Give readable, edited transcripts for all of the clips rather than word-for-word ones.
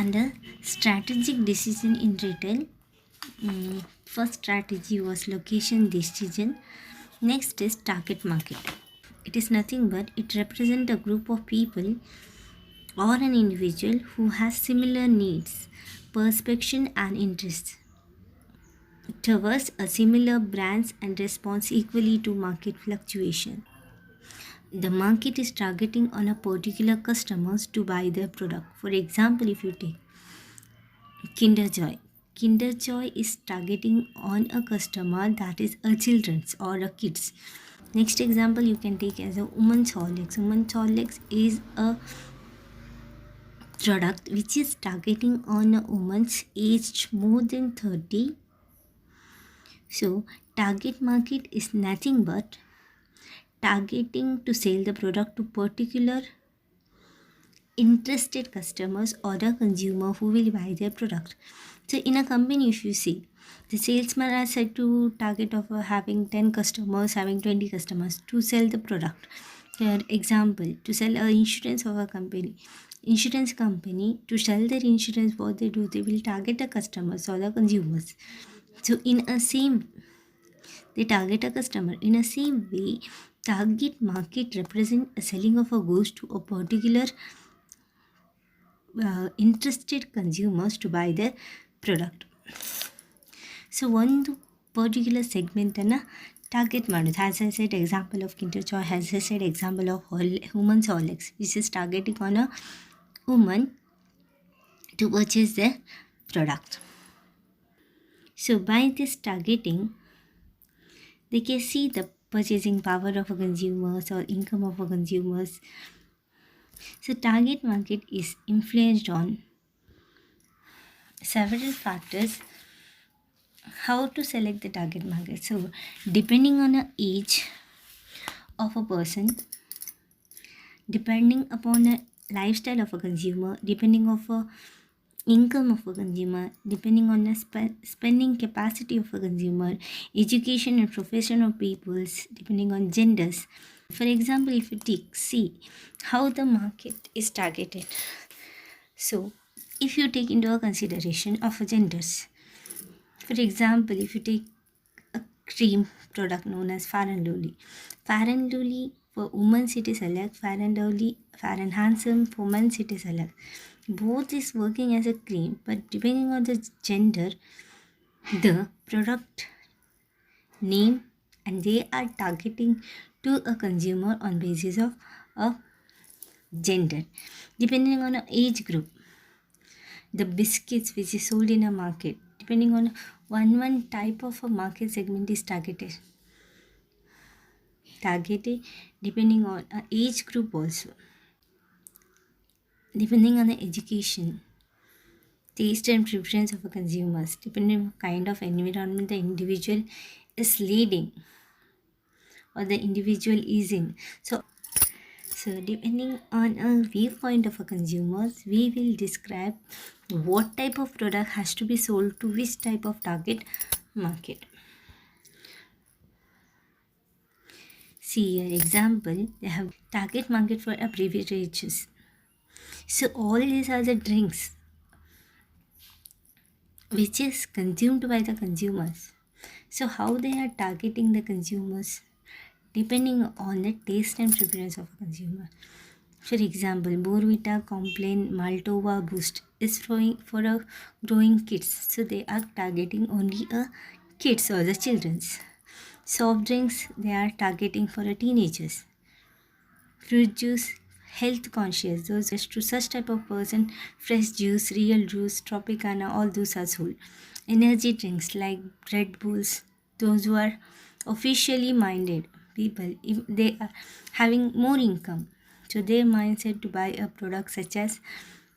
Under strategic decision in retail, first strategy was location decision. Next is target market. It is nothing but it represents a group of people or an individual who has similar needs, perception and interests towards a similar brands and responds equally to market fluctuation. The market is targeting on a particular customers to buy their product. For example, if you take Kinder Joy. Kinder Joy is targeting on a customer that is a children's or a kids. Next example you can take as a Women's Horlicks. Women's Horlicks is a product which is targeting on a woman's aged more than 30. So target market is nothing but targeting to sell the product to particular interested customers or a consumer who will buy their product. So in a company, if you see, the salesman are said to target of having 10 customers, having 20 customers to sell the product. For example, to sell a insurance of a company. Insurance company, to sell their insurance, what they do, they will target the customers or the consumers. So in a same, they target a customer. In a same way, target market represent a selling of a goods to a particular interested consumers to buy their product. So one particular segment target ಮಾಡೋದು. As I said, example of Kinder Joy, as I said, example of Women's Horlicks, which is targeting on a woman to purchase their product. So by this targeting, they can see the purchasing power of a consumers or income of a consumers. So target market is influenced on several factors how to select the target market. So depending on the age of a person, depending upon the lifestyle of a consumer, depending of a income of a consumer, depending on the spending capacity of a consumer, education and profession of peoples, depending on genders. For example, if you see how the market is targeted. So if you take into a consideration of a genders, for example, if you take a cream product known as Fair and Lovely. Fair and Lovely for women it is select, Fair and Lovely, Fair and Handsome for men it is select. Both is working as a cream, but depending on the gender, the product name and they are targeting to a consumer on basis of a gender. Depending on an age group, the biscuits which is sold in a market, depending on one type of a market segment is targeted depending on an age group also, depending on the education, taste and preference of a consumers, depending on kind of environment the individual is leading or the individual is in. So depending on a viewpoint of a consumers, we will describe what type of product has to be sold to which type of target market. See an example, they have target market for a beverages. So all these are the drinks which is consumed by the consumers. So how they are targeting the consumers? Depending on the taste and preference of a consumer. For example, Bournvita, Complan, Maltova, Boost is for a growing kids. So they are targeting only a kids or the children's. Soft drinks, they are targeting for a teenagers. Fruit juice, health conscious, those to such type of person. Fresh juice, real juice, Tropicana, all those are sold. Energy drinks like Red Bulls, those who are officially minded people, if they are having more income, so their mindset to buy a product such as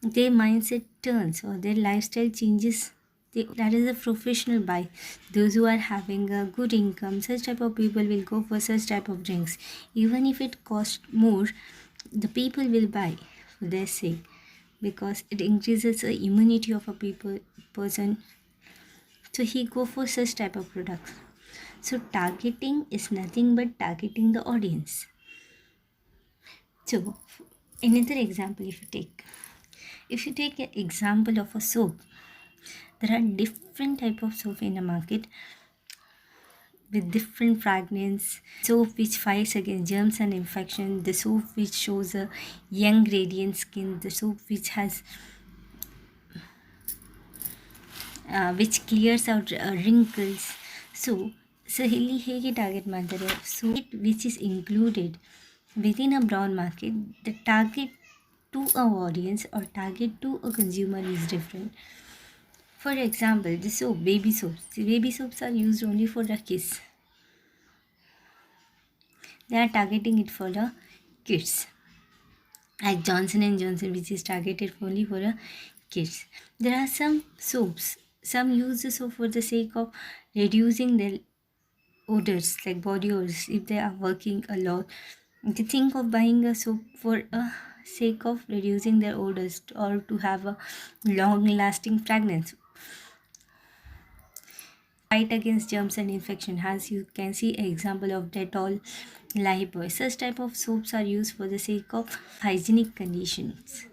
their mindset turns or their lifestyle changes, that is a professional buy. Those who are having a good income, such type of people will go for such type of drinks. Even if it costs more, the people will buy for their sake because it increases the immunity of a person. So he go for such type of products. So targeting is nothing but targeting the audience. So another example, if you take If you take an example of a soap, there are different type of soap in the market with different fragrance. Soap which fights against germs and infection, the soap which shows a young radiant skin, the soap which clears out wrinkles. So ಇಲ್ಲಿ ಹೇಗೆ target ಮಾಡ್ತಾರೆ? So which is included within a brown market, the target to a audience or target to a consumer is different. For example, the soap, baby soaps. The baby soaps are used only for the kids. They are targeting it for the kids. Like Johnson and Johnson, which is targeted only for the kids. There are some soaps. Some use the soap for the sake of reducing their odors, like body odors, if they are working a lot. They think of buying a soap for a sake of reducing their odors or to have a long lasting fragrance. Fight against germs and infection, as you can see example of Dettol, Lifebuoy. Such type of soaps are used for the sake of hygienic conditions.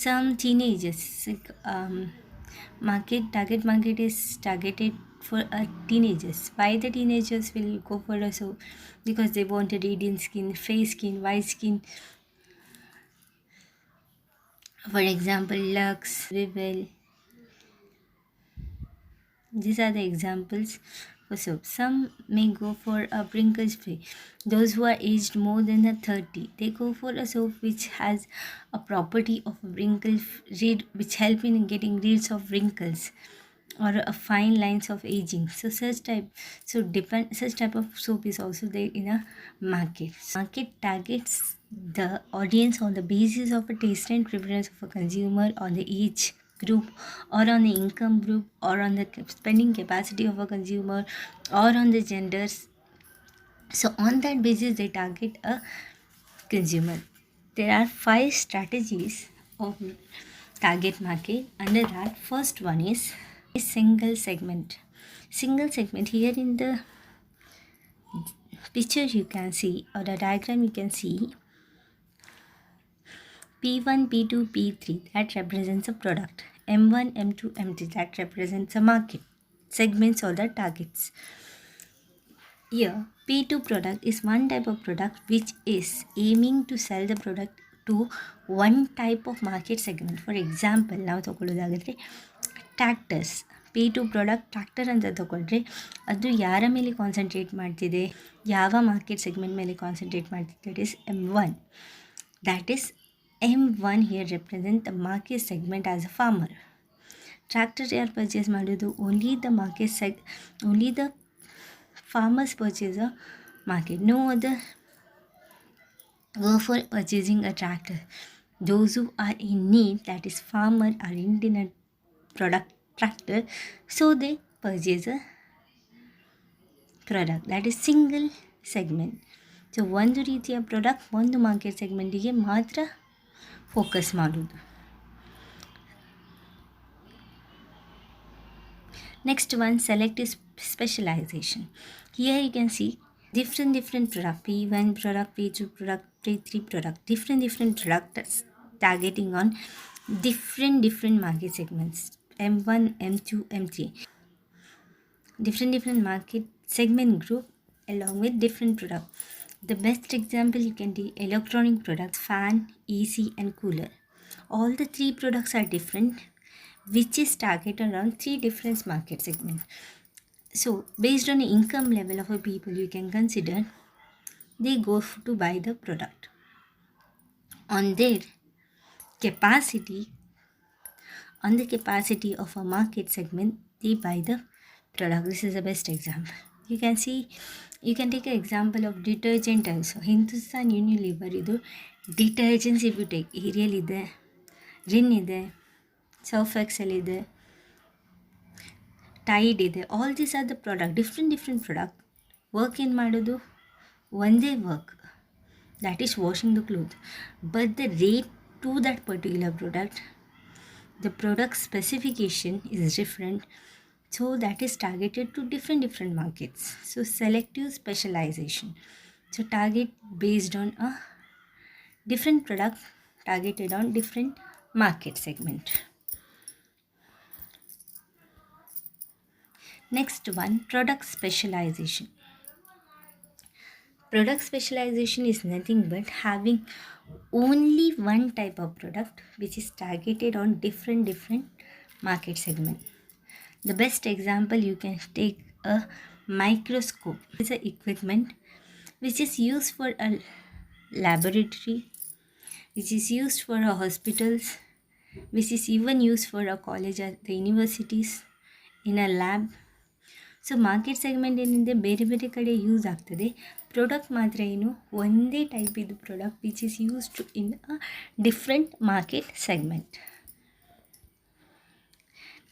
Some teenagers, like, target market is targeted for teenagers. Why the teenagers will go for a soap? Because they want a radiant skin, fair skin, white skin. For example, Lux, Rivel. These are the examples for soap. Some may go for a wrinkle free. Those who are aged more than 30, they go for a soap which has a property of wrinkle rid, which help in getting rid of wrinkles or a fine lines of aging. So such type of soap is also there in a market. Market targets the audience on the basis of a taste and preference of a consumer, on the age group or on the income group or on the spending capacity of a consumer or on the genders. So on that basis they target a consumer. There are 5 strategies of target market. Under that, first one is single segment. Single segment, here in the picture you can see, or the diagram you can see, P1, P2, P3, that represents a product. M1, M2, M3, that represents a market. Segments or the targets. Here, P2 product is one type of product which is aiming to sell the product to one type of market segment. For example, ನಾವು ತಗೊಳ್ಳೋದಾದರೆ tractors. P2 product tractor ಅಂತ ತಗೊಂಡ್ರೆ ಅದು ಯಾರ ಮೇಲೆ concentrate ಮಾಡ್ತಿದೆ, ಯಾವ market segment ಮೇಲೆ concentrate ಮಾಡ್ತಿದೆ? That is M1. That is M1 here represent the market segment as a farmer. Tractor ಯಾರು ಪರ್ಚೇಸ್ ಮಾಡೋದು? only the farmers purchase a market. No other go for purchasing a tractor. Those who are in need, that is farmer, are in a product tractor, so they purchase a product. That is single segment. So ಒಂದು ರೀತಿಯ product ಒಂದು market ಸೆಗ್ಮೆಂಟಿಗೆ ಮಾತ್ರ focus ಮಾಡೋದು. Next one, selective specialization. Here you can see different product, P1 product, P2 product, P3 product, different products targeting on different market segments, M1, M2, M3. Different market segment group along with different product. The best example you can take electronic products, fan, AC and cooler. All the 3 products are different, which is targeted around 3 different market segments. So based on the income level of a people, you can consider they go to buy the product. On their capacity, on the capacity of a market segment, they buy the product. This is the best example. You can see, you can take an example of detergent also. Hindustan Unilever ಇದು detergents if you take Ariel ಇದೆ, ರಿನ್ ಇದೆ, Surf Excel ಇದೆ, Tide ಇದೆ. All these are the product, different product. Work ಏನು ಮಾಡೋದು? ಒಂದೇ work, that is washing the clothes, but the rate to that particular product, the product specification is different, so that is targeted to different markets. So selective specialization, so target based on a different product targeted on different market segment. Next one, product specialization. Product specialization is nothing but having only one type of product which is targeted on different market segment. The best example, you can take a microscope. It's an equipment which is used for a laboratory, which is used for a hospitals, which is even used for a college at the universities, in a lab. So market segment ಏನಿದೆ ಬೇರೆ ಬೇರೆ ಕಡೆ use ಆಗ್ತದೆ. Product ಮಾತ್ರ ಏನು ಒಂದೇ type ಇದು product which is used in a different market segment.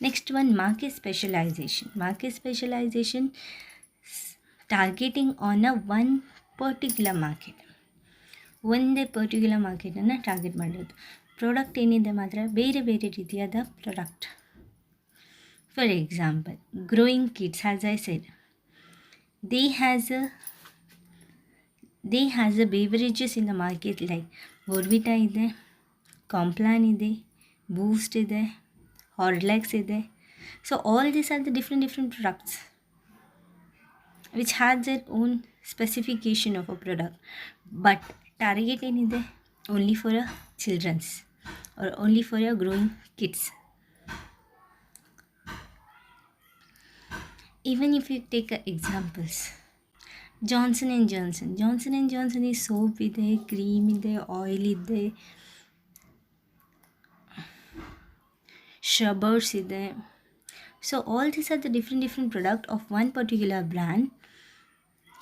Next one, market specialisation. Market specialisation targeting on a one particular market. ಒಂದೇ ಪರ್ಟಿಕ್ಯುಲರ್ ಮಾರ್ಕೆಟನ್ನು ಟಾರ್ಗೆಟ್ ಮಾಡೋದು. ಪ್ರಾಡಕ್ಟ್ ಏನಿದೆ ಮಾತ್ರ ಬೇರೆ ಬೇರೆ ರೀತಿಯಾದ product. For example, growing kids, as I said, they has a beverages in the market like Bournvita ಇದೆ, Complan ಇದೆ, Boost ಇದೆ, Horlicks ಇದೆ. So all these are the different products which has their own specification of a product, but target ಏನಿದೆ only for a children's or only for a growing kids. Even if you take examples, Johnson and Johnson. Johnson and Johnson is soap ಇದೆ, cream ಇದೆ, oil ಇದೆ, shrubers ಇದೆ. So all these are the different product of one particular brand,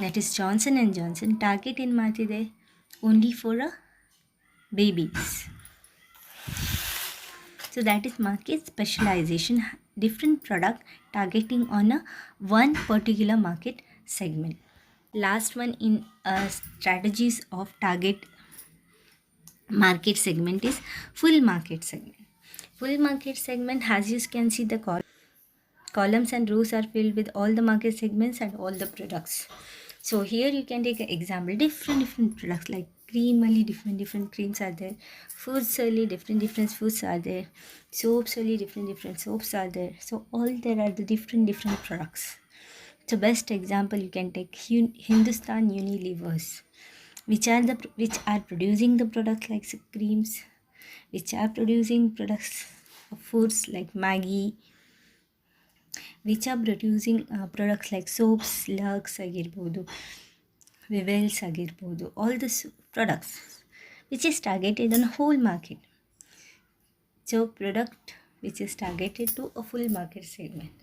that is Johnson and Johnson. Target ಏನು ಮಾಡ್ತಿದೆ only for a babies. So that is market specialization, different product targeting on a one particular market segment. Last one in strategies of target market segment is full market segment. Full market segment, as you can see, the columns and rows are filled with all the market segments and all the products. So here you can take an example, different products like cream only different creams are there, foods only different foods are there, soaps only different soaps are there. So all there are the different products. So best example, you can take Hindustan Unilevers, which are producing the products like creams, which are producing products of foods like Maggi, which are producing products like soaps, Lux ಆಗಿರ್ಬೋದು, Vivels ಆಗಿರ್ಬೋದು, all the products which is targeted on a whole market. So product which is targeted to a full market segment.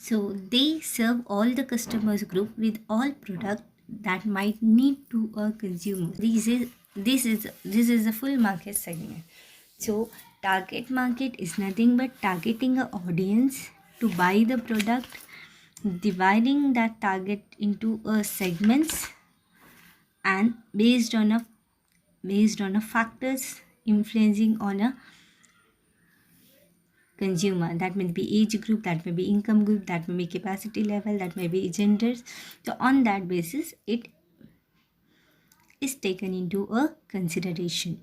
So they serve all the customers group with all product that might need to a consumer. This is a full market segment. So target market is nothing but targeting an audience to buy the product, dividing that target into segments, and based on a factors influencing on a consumer. That may be age group, that may be income group, that may be capacity level, that may be genders. So on that basis it is taken into a consideration.